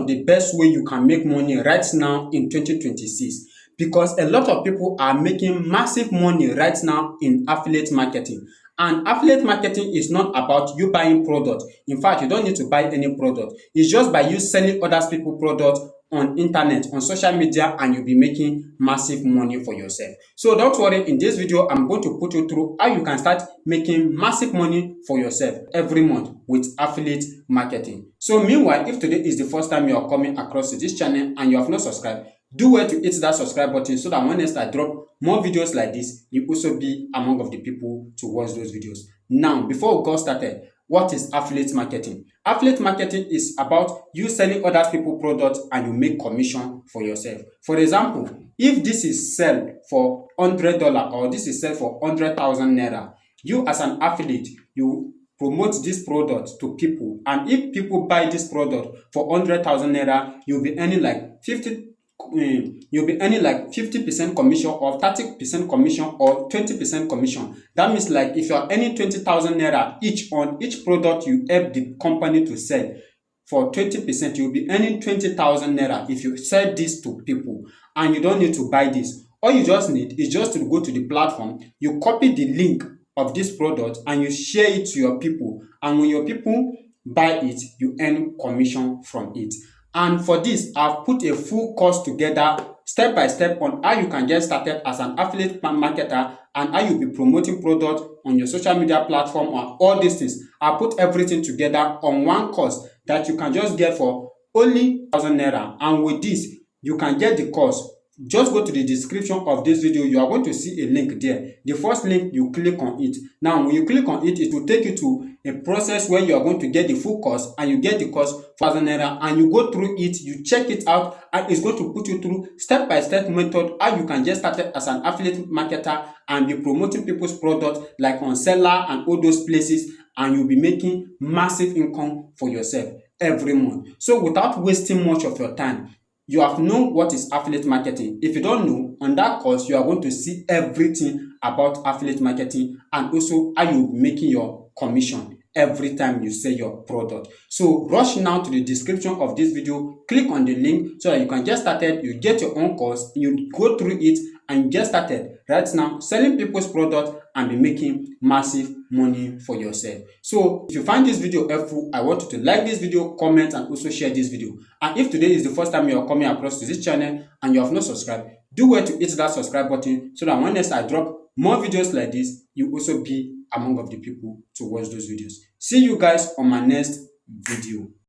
of the best way you can make money right now in 2026, because a lot of people are making massive money right now in affiliate marketing. And affiliate marketing is not about you buying product. In fact, you don't need to buy any product. It's just by you selling other people's product on internet, on social media, and you'll be making massive money for yourself. So don't worry, in this video, I'm going to put you through how you can start making massive money for yourself every month with affiliate marketing. So meanwhile, if today is the first time you are coming across to this channel and you have not subscribed, do well to hit that subscribe button so that when next I drop more videos like this, you also be among of the people to watch those videos. Now, before we go started, what is affiliate marketing? Affiliate marketing is about you selling other people's products and you make commission for yourself. For example, if this is sell for $100 or this is sell for 100,000 naira, you as an affiliate, you promote this product to people, and if people buy this product for 100,000 naira, you'll be earning like 50% commission or 30% commission or 20% commission. That means like if you are earning 20,000 naira each on each product you help the company to sell for 20%, you'll be earning 20,000 naira if you sell this to people, and you don't need to buy this. All you just need is just to go to the platform, you copy the link of this product and you share it to your people, and when your people buy it, you earn commission from it. And for this, I've put a full course together step by step on how you can get started as an affiliate marketer and how you'll be promoting product on your social media platform or all these things. I put everything together on one course that you can just get for only 1,000 naira. And with this, you can get the course. Just go to the description of this video. You are going to see a link there. The first link, you click on it. Now, when you click on it, it will take you to a process where you are going to get the full course, and you get the course for 1,000 naira, and you go through it, you check it out, and it's going to put you through step-by-step method how you can get started as an affiliate marketer and be promoting people's product like on Seller and all those places, and you'll be making massive income for yourself every month. So without wasting much of your time, you have known what is affiliate marketing. If you don't know, on that course, you are going to see everything about affiliate marketing and also how you making your commission every time you sell your product. So rush now to the description of this video, click on the link so that you can get started. You get your own course, you go through it and get started right now selling people's product and be making massive money for yourself. So if you find this video helpful, I want you to like this video, comment, and also share this video. And if today is the first time you are coming across to this channel and you have not subscribed, do well to hit that subscribe button so that when next I drop more videos like this, you also be among of the people to watch those videos. See you guys on my next video.